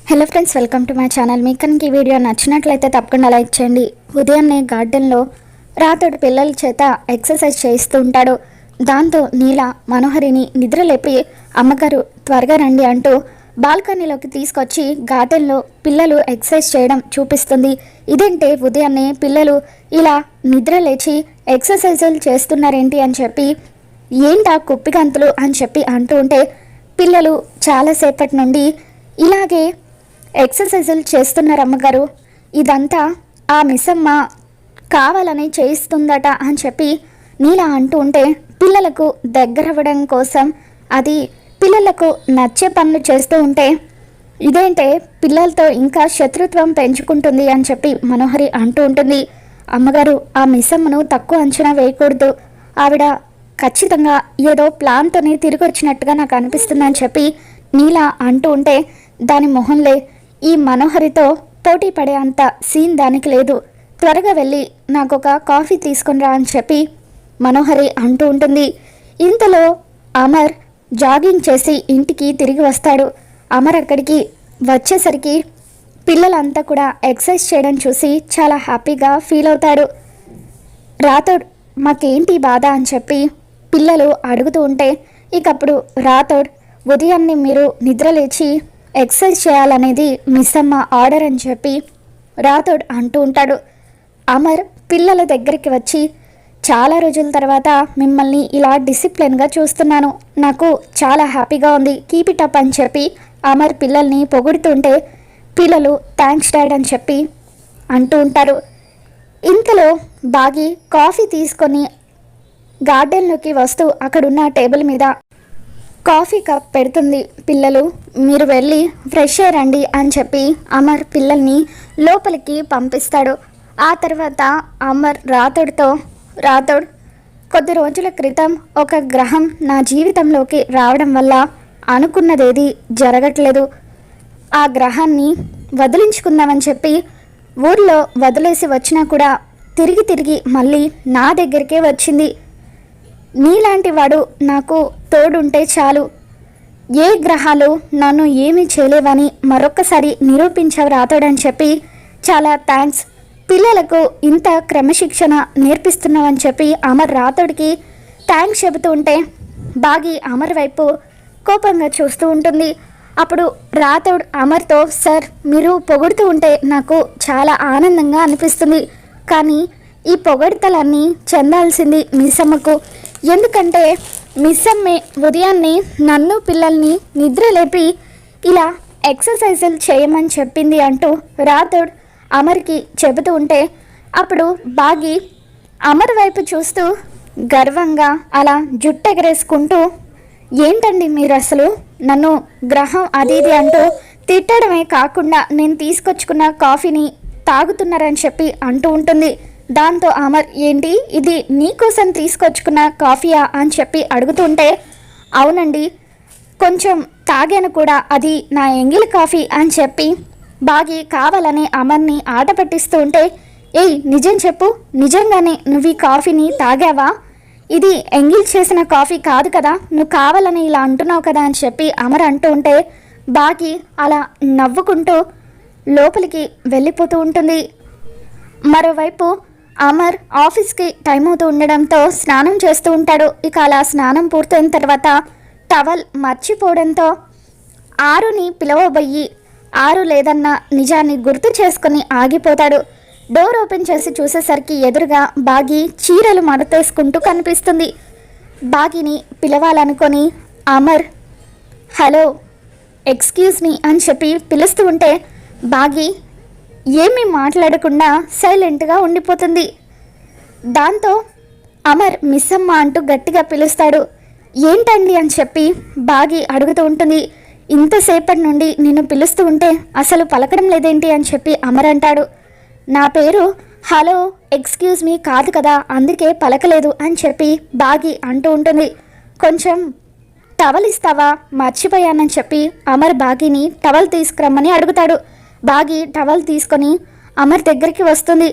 Hello friends, welcome to my channel. మీకు కనుక ఈ వీడియో నచ్చినట్లయితే తప్పకుండా లైక్ చేయండి. ఉదయాన్నే గార్డెన్లో రాతోటి పిల్లల చేత ఎక్సర్సైజ్ చేయిస్తూ ఉంటాడు. దాంతో నీల మనోహరిని నిద్రలేపి అమ్మగారు త్వరగా రండి అంటూ బాల్కనీలోకి తీసుకొచ్చి గార్డెన్లో పిల్లలు ఎక్సర్సైజ్ చేయడం చూపిస్తుంది. ఇదంటే ఉదయాన్నే పిల్లలు ఇలా నిద్ర లేచి ఎక్సర్సైజులు చేస్తున్నారేంటి అని చెప్పి, ఏంటా కుప్పిగంతులు అని చెప్పి అంటూ ఉంటే, పిల్లలు చాలాసేపటి నుండి ఇలాగే ఎక్సర్సైజులు చేస్తున్నారు అమ్మగారు, ఇదంతా ఆ మిస్సమ్మ కావాలని చేయిస్తుందట అని చెప్పి నీలా అంటూ ఉంటే, పిల్లలకు దగ్గరవ్వడం కోసం అది పిల్లలకు నచ్చే పనులు చేస్తూ ఉంటే, ఇదేంటే పిల్లలతో ఇంకా శత్రుత్వం పెంచుకుంటుంది అని చెప్పి మనోహరి అంటూ ఉంటుంది. అమ్మగారు, ఆ మిస్సమ్మను తక్కువ అంచనా వేయకూడదు, ఆవిడ ఖచ్చితంగా ఏదో ప్లాన్తోనే తిరిగి వచ్చినట్టుగా నాకు అనిపిస్తుందని చెప్పి నీలా అంటూ ఉంటే, దాని మొహంలే ఈ మనోహరితో పోటీ పడే అంత సీన్ దానికి లేదు, త్వరగా వెళ్ళి నాకు ఒక కాఫీ తీసుకునిరా అని చెప్పి మనోహరి అంటూ ఉంటుంది. ఇంతలో అమర్ జాగింగ్ చేసి ఇంటికి తిరిగి వస్తాడు. అమర్ అక్కడికి వచ్చేసరికి పిల్లలంతా కూడా ఎక్సర్సైజ్ చేయడం చూసి చాలా హ్యాపీగా ఫీల్ అవుతాడు. రాథోడ్, మాకేంటి బాధ అని చెప్పి పిల్లలు అడుగుతూ ఉంటే, ఇకప్పుడు రాథోడ్, ఉదయాన్నే మీరు నిద్రలేచి ఎక్సర్సైజ్ చేయాలనేది మిస్సమ్మ ఆర్డర్ అని చెప్పి రాథోడ్ అంటూ ఉంటాడు. అమర్ పిల్లల దగ్గరికి వచ్చి, చాలా రోజుల తర్వాత మిమ్మల్ని ఇలా డిసిప్లిన్గా చూస్తున్నాను, నాకు చాలా హ్యాపీగా ఉంది, కీప్ ఇట్ అప్ అని చెప్పి అమర్ పిల్లల్ని పొగుడుతుంటే, పిల్లలు థ్యాంక్స్ డాడ్ అని చెప్పి అంటూ ఉంటారు. ఇంతలో బాగి కాఫీ తీసుకొని గార్డెన్లోకి వస్తూ అక్కడున్న టేబుల్ మీద కాఫీ కప్ పెడుతుంది. పిల్లలు, మీరు వెళ్ళి ఫ్రెష్ అయ్యారండి అని చెప్పి అమర్ పిల్లల్ని లోపలికి పంపిస్తాడు. ఆ తర్వాత అమర్ రాథోడ్తో, రాథోడ్, కొద్ది రోజుల క్రితం ఒక గ్రహం నా జీవితంలోకి రావడం వల్ల అనుకున్నదేది జరగట్లేదు, ఆ గ్రహాన్ని వదిలించుకుందామని చెప్పి ఊర్లో వదిలేసి వచ్చినా కూడా తిరిగి తిరిగి మళ్ళీ నా దగ్గరికే వచ్చింది. నీలాంటి వాడు నాకు తోడుంటే చాలు, ఏ గ్రహాలు నన్ను ఏమీ చేయలేవని మరొక్కసారి నిరూపించావు రాతోడని చెప్పి చాలా థ్యాంక్స్, పిల్లలకు ఇంత క్రమశిక్షణ నేర్పిస్తున్నావని చెప్పి అమర్ రాతోడికి థ్యాంక్స్ చెబుతూ ఉంటే, బాగి అమర్ వైపు కోపంగా చూస్తూ ఉంటుంది. అప్పుడు రాతోడ్ అమర్తో, సార్, మీరు పొగుడుతూ ఉంటే నాకు చాలా ఆనందంగా అనిపిస్తుంది, కానీ ఈ పొగడ్తలన్నీ చెందాల్సింది మిస్సమ్మకు, ఎందుకంటే మిస్సమ్మే ఉదయాన్నే నన్ను పిల్లల్ని నిద్రలేపి ఇలా ఎక్సర్సైజులు చేయమని చెప్పింది అంటూ రాథోడ్ అమర్కి చెబుతూ ఉంటే, అప్పుడు బాగి అమర్ వైపు చూస్తూ గర్వంగా అలా జుట్టెగరేసుకుంటూ, ఏంటండి మీరు అసలు నన్ను గ్రహం అది ఇది అంటూ తిట్టడమే కాకుండా నేను తీసుకొచ్చుకున్న కాఫీని తాగుతున్నారని చెప్పి అంటూ ఉంటుంది. దాంతో అమర్, ఏంటి ఇది నీకోసం తీసుకొచ్చుకున్న కాఫీయా అని చెప్పి అడుగుతుంటే, అవునండి, కొంచెం తాగాను కూడా, అది నా ఎంగిల్ కాఫీ అని చెప్పి బాగి కావాలని అమర్ని ఆట పట్టిస్తూ ఉంటే, ఏయ్ నిజం చెప్పు, నిజంగానే నువ్వు ఈ కాఫీని తాగావా, ఇది ఎంగిల్ చేసిన కాఫీ కాదు కదా, నువ్వు కావాలని ఇలా అంటున్నావు కదా అని చెప్పి అమర్ అంటూ ఉంటే, బాగి అలా నవ్వుకుంటూ లోపలికి వెళ్ళిపోతూ ఉంటుంది. మరోవైపు అమర్ ఆఫీస్కి టైం అవుతూ ఉండడంతో స్నానం చేస్తూ ఉంటాడు. ఇక అలా స్నానం పూర్తయిన తర్వాత టవల్ మర్చిపోవడంతో ఆరుని పిలవబోయి ఆరు లేదన్న నిజాన్ని గుర్తు చేసుకుని ఆగిపోతాడు. డోర్ ఓపెన్ చేసి చూసేసరికి ఎదురుగా బాగి చీరలు మడతేసుకుంటూ కనిపిస్తుంది. బాగిని పిలవాలనుకొని అమర్, హలో, ఎక్స్క్యూజ్ మీ అని చెప్పి పిలుస్తూ ఉంటే, బాగి ఏమీ మాట్లాడకుండా సైలెంట్గా ఉండిపోతుంది. దాంతో అమర్ మిస్సమ్మ అంటూ గట్టిగా పిలుస్తాడు. ఏంటండి అని చెప్పి బాగి అడుగుతూ ఉంటుంది. ఇంతసేపటి నుండి నిన్ను పిలుస్తూ ఉంటే అసలు పలకడం లేదేంటి అని చెప్పి అమర్ అంటాడు. నా పేరు హలో ఎక్స్క్యూజ్ మీ కాదు కదా, అందుకే పలకలేదు అని చెప్పి బాగి అంటూ ఉంటుంది. కొంచెం టవల్ ఇస్తావా, మర్చిపోయానని చెప్పి అమర్ బాగిని టవల్ తీసుకురమ్మని అడుగుతాడు. బాగి టవల్ తీసుకొని అమర్ దగ్గరికి వస్తుంది.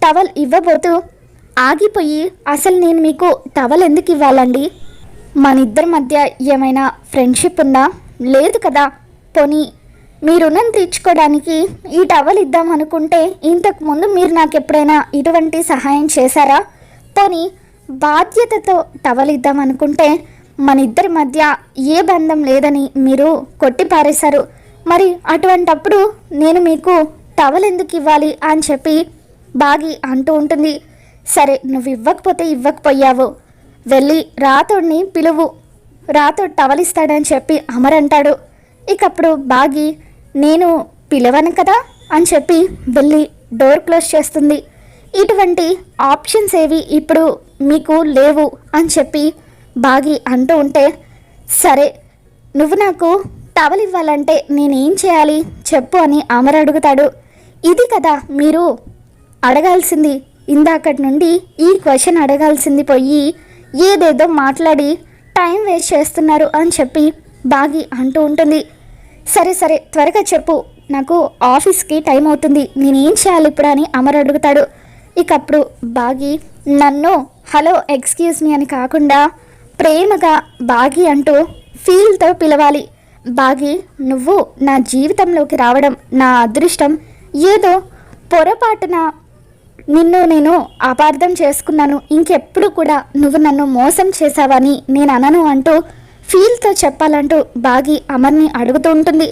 టవల్ ఇవ్వబోతూ ఆగిపోయి, అసలు నేను మీకు టవల్ ఎందుకు ఇవ్వాలండి, మన ఇద్దరి మధ్య ఏమైనా ఫ్రెండ్షిప్ ఉందా, లేదు కదా, పోనీ మీ రుణం తీర్చుకోవడానికి ఈ టవల్ ఇద్దాం అనుకుంటే ఇంతకు ముందు మీరు నాకు ఎప్పుడైనా ఇటువంటి సహాయం చేశారా? పోనీ బాధ్యతతో టవల్ ఇద్దాం అనుకుంటే మన ఇద్దరి మధ్య ఏ బంధం లేదని మీరు కొట్టిపారేశారు. మరి అటువంటప్పుడు నేను మీకు టవల్ ఎందుకు ఇవ్వాలి అని చెప్పి బాగి అంటూ ఉంటుంది. సరే, నువ్వు ఇవ్వకపోతే ఇవ్వకపోయావు, వెళ్ళి రాతోడిని పిలువు, రాతోడు టవల్ ఇస్తాడని చెప్పి అమర్ అంటాడు. ఇకప్పుడు బాగి నేను పిలవను కదా అని చెప్పి వెళ్ళి డోర్ క్లోజ్ చేస్తుంది. ఇటువంటి ఆప్షన్స్ ఏవి ఇప్పుడు మీకు లేవు అని చెప్పి బాగి అంటూ ఉంటే, సరే నువ్వు నాకు టవల్ ఇవ్వాలంటే నేనేం చేయాలి చెప్పు అని అమర్ అడుగుతాడు. ఇది కదా మీరు అడగాల్సింది, ఇందాకటి నుండి ఈ క్వశ్చన్ అడగాల్సింది పోయి ఏదేదో మాట్లాడి టైం వేస్ట్ చేస్తున్నారు అని చెప్పి బాగి అంటూ ఉంటుంది. సరే సరే త్వరగా చెప్పు, నాకు ఆఫీస్కి టైం అవుతుంది, నేనేం చేయాలి ఇప్పుడు అని అమర్ అడుగుతాడు. ఇకప్పుడు బాగి నన్ను హలో ఎక్స్క్యూజ్ మీ అని కాకుండా ప్రేమగా బాగి అంటూ ఫీల్తో పిలవాలి. బాగి, నువ్వు నా జీవితంలోకి రావడం నా అదృష్టం. ఏదో పొరపాటున నిన్ను నేను అపార్థం చేసుకున్నాను, ఇంకెప్పుడు కూడా నువ్వు నన్ను మోసం చేశావని నేను అనను అంటూ ఫీల్తో చెప్పాలంటూ బాగి అమర్ని అడుగుతూ ఉంటుంది.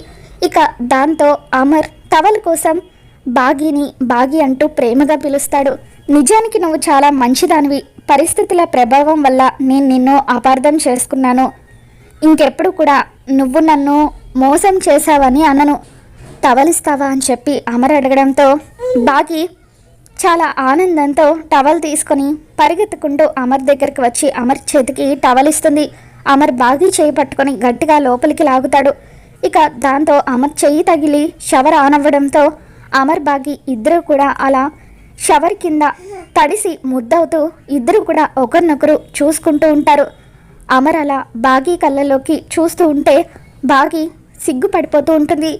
ఇక దాంతో అమర్ టవల్ కోసం బాగిని బాగి అంటూ ప్రేమగా పిలుస్తాడు. నిజానికి నువ్వు చాలా మంచిదానివి, పరిస్థితుల ప్రభావం వల్ల నేను నిన్ను అపార్థం చేసుకున్నాను, ఇంకెప్పుడు కూడా నువ్వు నన్ను మోసం చేశావని అనను, టవల్ ఇస్తావా అని చెప్పి అమర్ అడగడంతో బాగి చాలా ఆనందంతో టవల్ తీసుకొని పరిగెత్తుకుంటూ అమర్ దగ్గరికి వచ్చి అమర్ చేతికి టవల్ ఇస్తుంది. అమర్ బాగి చేయి పట్టుకొని గట్టిగా లోపలికి లాగుతాడు. ఇక దాంతో అమర్ చెయ్యి తగిలి షవర్ ఆన్ అవ్వడంతో అమర్ బాగి ఇద్దరు కూడా అలా షవర్ కింద తడిసి ముద్దవుతూ ఇద్దరు కూడా ఒకరినొకరు చూసుకుంటూ ఉంటారు. అమర్ అలా బాగి కళ్ళలోకి చూస్తూ ఉంటే బాగి సిగ్గుపడిపోతూ ఉంటుంది.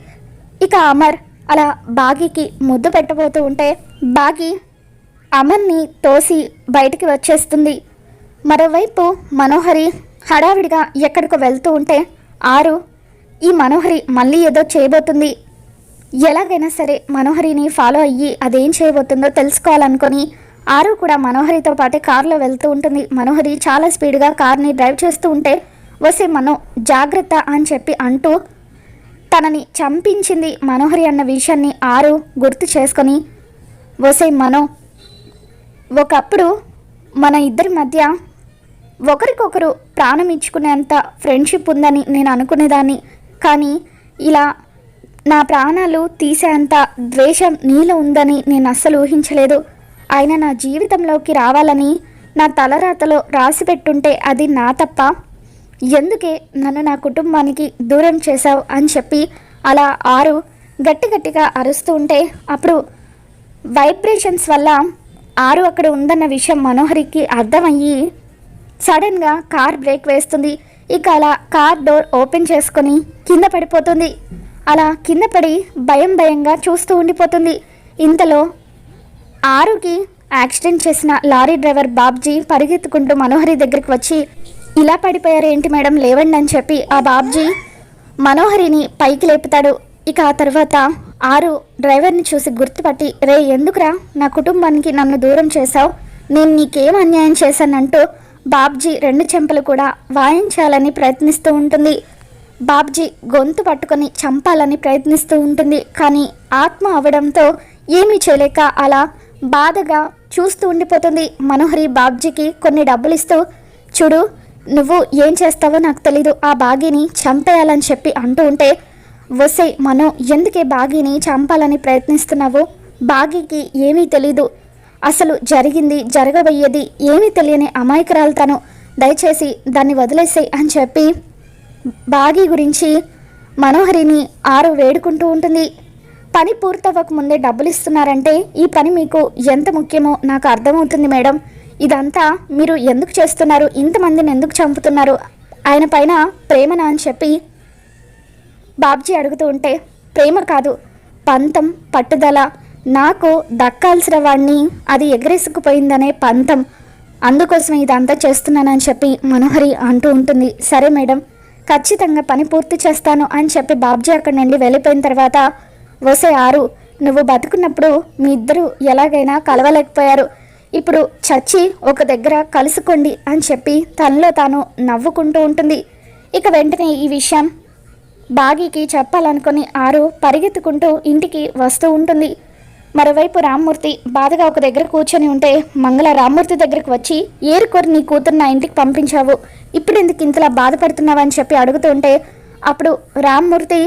ఇక అమర్ అలా బాగికి ముద్దు పెట్టబోతూ ఉంటే బాగి అమర్ని తోసి బయటికి వచ్చేస్తుంది. మరోవైపు మనోహరి హడావిడిగా ఎక్కడికో వెళ్తూ ఉంటే ఆరు ఈ మనోహరి మళ్ళీ ఏదో చేయబోతుంది, ఎలాగైనా సరే మనోహరిని ఫాలో అయ్యి అదేం చేయబోతుందో తెలుసుకోవాలనుకొని ఆరు కూడా మనోహరితో పాటు కారులో వెళ్తూ ఉంటుంది. మనోహరి చాలా స్పీడ్గా కార్ని డ్రైవ్ చేస్తూ ఉంటే వసే మనో జాగ్రత్త అని చెప్పి అంటూ తనని చంపించింది మనోహరి అన్న విషయాన్ని ఆరు గుర్తు చేసుకొని వసే మనో, ఒకప్పుడు మన ఇద్దరి మధ్య ఒకరికొకరు ప్రాణం ఇచ్చుకునేంత ఫ్రెండ్షిప్ ఉందని నేను అనుకునేదాన్ని, కానీ ఇలా నా ప్రాణాలు తీసేంత ద్వేషం నీలో ఉందని నేను అస్సలు ఊహించలేదు. ఆయన నా జీవితంలోకి రావాలని నా తలరాతలో రాసి పెట్టుంటే అది నా తప్ప, ఎందుకే నన్ను నా కుటుంబానికి దూరం చేశావు అని చెప్పి అలా ఆరు గట్టిగా అరుస్తూ ఉంటే అప్పుడు వైబ్రేషన్స్ వల్ల ఆరు అక్కడ ఉందన్న విషయం మనోహరికి అర్థమయ్యి సడన్గా కార్ బ్రేక్ వేస్తుంది. ఇక అలా కార్ డోర్ ఓపెన్ చేసుకొని కింద పడిపోతుంది. అలా కింద పడి భయంగా చూస్తూ ఉండిపోతుంది. ఇంతలో ఆరుకి యాక్సిడెంట్ చేసిన లారీ డ్రైవర్ బాబ్జీ పరిగెత్తుకుంటూ మనోహరి దగ్గరికి వచ్చి ఇలా పడిపోయారు ఏంటి మేడం, లేవండి అని చెప్పి ఆ బాబ్జీ మనోహరిని పైకి లేపుతాడు. ఇక ఆ తర్వాత ఆరు డ్రైవర్ని చూసి గుర్తుపట్టి, రే ఎందుకురా నా కుటుంబానికి నన్ను దూరం చేశావు, నేను నీకేం అన్యాయం చేశానంటూ బాబ్జీ రెండు చెంపలు కూడా వాయించాలని ప్రయత్నిస్తూ ఉంటుంది. బాబ్జీ గొంతు పట్టుకొని చంపాలని ప్రయత్నిస్తూ ఉంటుంది. కానీ ఆత్మ అవడంతో ఏమీ చేయలేక అలా బాధగా చూస్తూ ఉండిపోతుంది. మనోహరి బాబ్జీకి కొన్ని డబ్బులు ఇస్తూ, చూడు నువ్వు ఏం చేస్తావో నాకు తెలీదు, ఆ బాగిని చంపేయాలని చెప్పి అంటూ ఉంటే, వసే మనో ఎందుకే బాగిని చంపాలని ప్రయత్నిస్తున్నావు, బాగికి ఏమీ తెలీదు, అసలు జరిగింది జరగబోయేది ఏమీ తెలియని అమాయకురాలు తను, దయచేసి దాన్ని వదిలేసేయి అని చెప్పి బాగి గురించి మనోహరిని ఆరు వేడుకుంటూ ఉంటుంది. పని పూర్తవ్వక ముందే డబ్బులు ఇస్తున్నారంటే ఈ పని మీకు ఎంత ముఖ్యమో నాకు అర్థమవుతుంది మేడం, ఇదంతా మీరు ఎందుకు చేస్తున్నారు, ఇంతమందిని ఎందుకు చంపుతున్నారు, ఆయన పైన ప్రేమనా అని చెప్పి బాబ్జీ అడుగుతూ ఉంటే, ప్రేమ కాదు పంతం పట్టుదల, నాకు దక్కాల్సిన వాడిని అది ఎగరేసుకుపోయిందనే పంతం, అందుకోసం ఇదంతా చేస్తున్నానని చెప్పి మనోహరి అంటూ ఉంటుంది. సరే మేడం, ఖచ్చితంగా పని పూర్తి చేస్తాను అని చెప్పి బాబ్జీ అక్కడి నుండి వెళ్ళిపోయిన తర్వాత, వసే ఆరు, నువ్వు బతుకున్నప్పుడు మీ ఇద్దరు ఎలాగైనా కలవలేకపోయారు, ఇప్పుడు చచ్చి ఒక దగ్గర కలుసుకోండి అని చెప్పి తనలో తాను నవ్వుకుంటూ ఉంటుంది. ఇక వెంటనే ఈ విషయం బాగీకి చెప్పాలనుకుని ఆరు పరిగెత్తుకుంటూ ఇంటికి వస్తూ ఉంటుంది. మరోవైపు రామ్మూర్తి బాధగా ఒక దగ్గర కూర్చొని ఉంటే మంగళ రామ్మూర్తి దగ్గరకు వచ్చి, ఏరుకోరి నీ కూతురు నా ఇంటికి పంపించావు, ఇప్పుడు ఎందుకు ఇంతలా బాధపడుతున్నావు అని చెప్పి అడుగుతూ ఉంటే, అప్పుడు రామ్మూర్తి,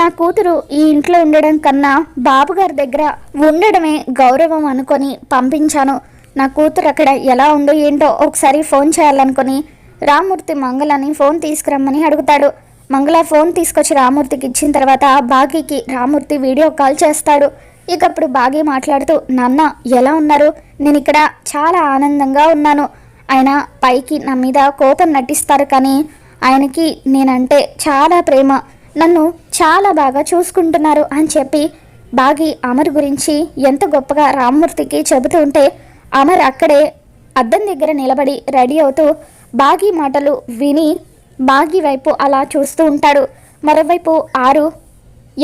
నా కూతురు ఈ ఇంట్లో ఉండడం కన్నా బాబుగారి దగ్గర ఉండడమే గౌరవం అనుకొని పంపించాను, నా కూతురు అక్కడ ఎలా ఉందో ఏంటో ఒకసారి ఫోన్ చేయాలనుకొని రామ్మూర్తి మంగళని ఫోన్ తీసుకురమ్మని అడుగుతాడు. మంగళ ఫోన్ తీసుకొచ్చి రామ్మూర్తికి ఇచ్చిన తర్వాత బాగీకి రామ్మూర్తి వీడియో కాల్ చేస్తాడు. ఇక అప్పుడు బాగీ మాట్లాడుతూ, నాన్న ఎలా ఉన్నారు, నేను ఇక్కడ చాలా ఆనందంగా ఉన్నాను, ఆయన పైకి నా మీద కోపం నటిస్తారు కానీ ఆయనకి నేనంటే చాలా ప్రేమ, నన్ను చాలా బాగా చూసుకుంటున్నారు అని చెప్పి బాగీ అమర్ గురించి ఎంత గొప్పగా రామ్మూర్తికి చెబుతూ ఉంటే, అమర్ అక్కడే అద్దం దగ్గర నిలబడి రెడీ అవుతూ బాగీ మాటలు విని బాగీ వైపు అలా చూస్తూ ఉంటాడు. మరోవైపు ఆరు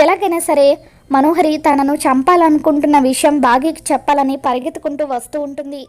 ఎలాగైనా సరే మనోహరి తనను చంపాలనుకుంటున్న విషయం బాగీకి చెప్పాలని పరిగెత్తుకుంటూ వస్తూ ఉంటుంది.